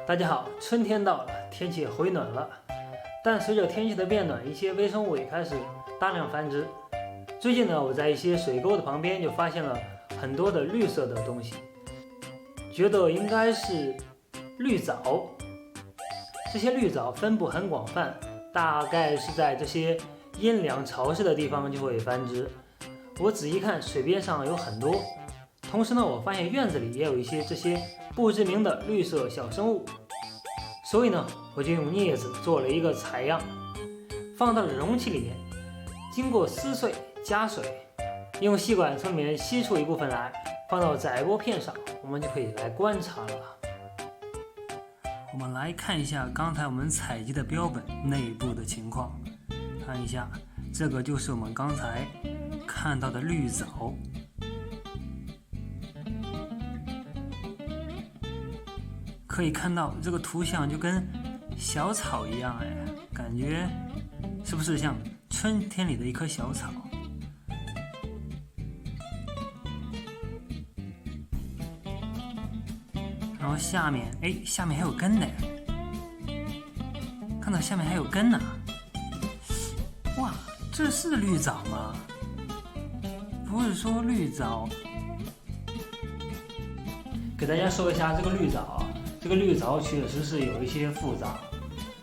大家好，春天到了，天气也回暖了，但随着天气的变暖，一些微生物也开始大量繁殖。最近呢，我在一些水沟的旁边就发现了很多的绿色的东西，觉得应该是绿藻。这些绿藻分布很广泛，大概是在这些阴凉潮湿的地方就会繁殖。我仔细看，水边上有很多。同时呢，我发现院子里也有一些这些不知名的绿色小生物，所以呢，我就用镊子做了一个采样，放到了容器里面，经过撕碎加水，用吸管从里面吸出一部分来，放到载玻片上，我们就可以来观察了。我们来看一下刚才我们采集的标本内部的情况，看一下，这个就是我们刚才看到的绿藻。可以看到这个图像就跟小草一样，感觉是不是像春天里的一棵小草？然后下面还有根呢，看到下面还有根呢。哇，这是绿藻吗？不是说绿藻。给大家说一下这个绿藻啊。这个绿藻确实是有一些复杂，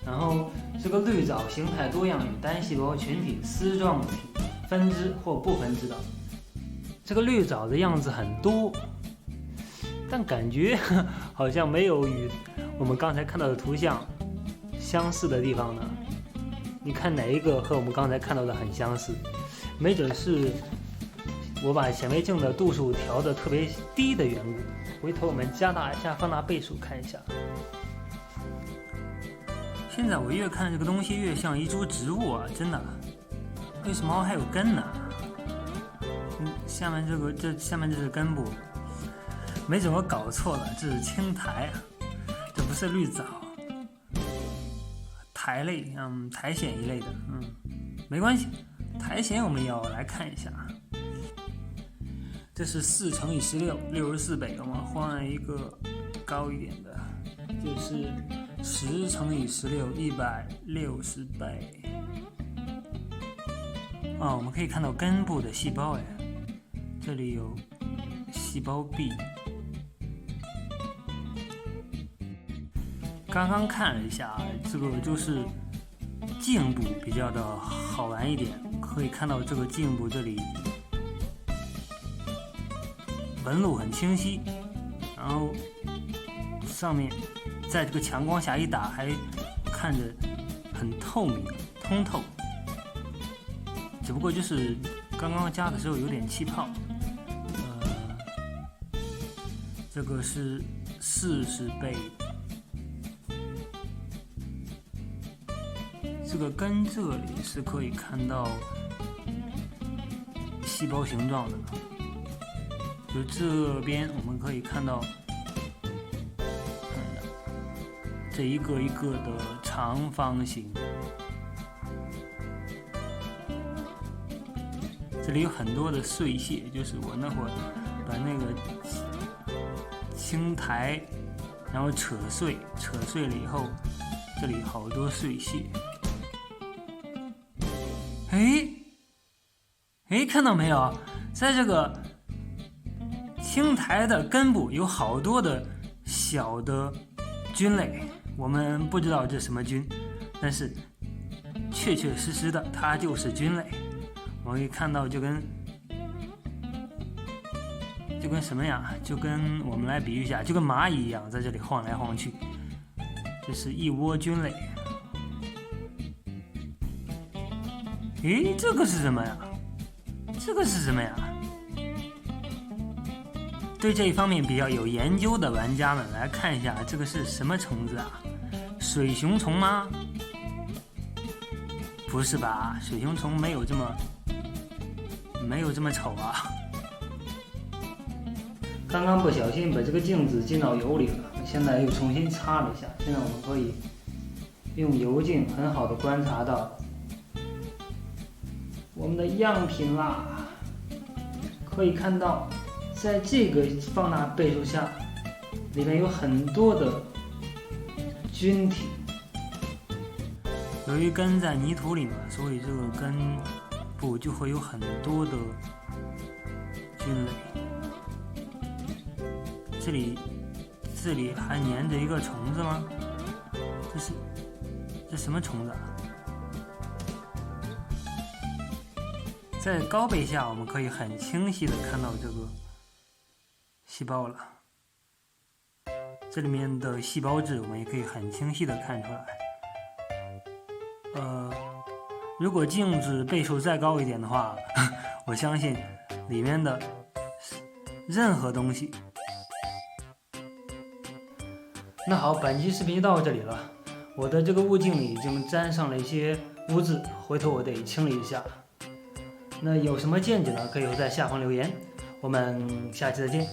然后这个绿藻形态多样，有单细胞群体、丝状体、分支或不分支的。这个绿藻的样子很多，但感觉好像没有与我们刚才看到的图像相似的地方呢。你看哪一个和我们刚才看到的很相似？没准是我把显微镜的度数调得特别低的缘故。回头我们加大一下放大倍数看一下。现在我越看这个东西越像一株植物啊，真的。为什么还有根呢？下面下面这是根部，没准我搞错了，这是青苔啊，这不是绿藻。苔类，苔藓一类的，没关系，苔藓我们要来看一下。这是4×16 64倍，我们换一个高一点的，就是10×16 160倍。我们可以看到根部的细胞，这里有细胞壁。刚刚看了一下，这个就是茎部比较的好玩一点，可以看到这个茎部这里纹路很清晰，然后上面在这个强光下一打，还看着很透明通透，只不过就是刚刚加的时候有点气泡。这个是40倍，这个根这里是可以看到细胞形状的。就这边我们可以看到，这一个一个的长方形，这里有很多的碎屑，就是我那会儿把那个青苔然后扯碎了以后，这里好多碎屑。看到没有，在这个青苔的根部有好多的小的菌类，我们不知道这什么菌，但是确确实实的它就是菌类。我可以看到就跟什么呀，就跟我们来比喻一下，就跟蚂蚁一样在这里晃来晃去，这是一窝菌类。这个是什么呀？对这一方面比较有研究的玩家们来看一下，这个是什么虫子啊？水熊虫吗？不是吧，水熊虫没有这么丑啊。刚刚不小心把这个镜子浸到油里了，现在又重新擦了一下，现在我们可以用油镜很好的观察到我们的样品啦。可以看到在这个放大倍数下，里面有很多的菌体。由于根在泥土里嘛，所以这个根部就会有很多的菌类。这里还粘着一个虫子吗？这什么虫子啊？在高倍下，我们可以很清晰的看到这个细胞了。这里面的细胞质我们也可以很清晰的看出来。如果静止倍数再高一点的话，我相信里面的任何东西。那好，本期视频就到这里了。我的这个物镜里已经沾上了一些污渍，回头我得清理一下。那有什么见解呢？可以在下方留言。我们下期再见。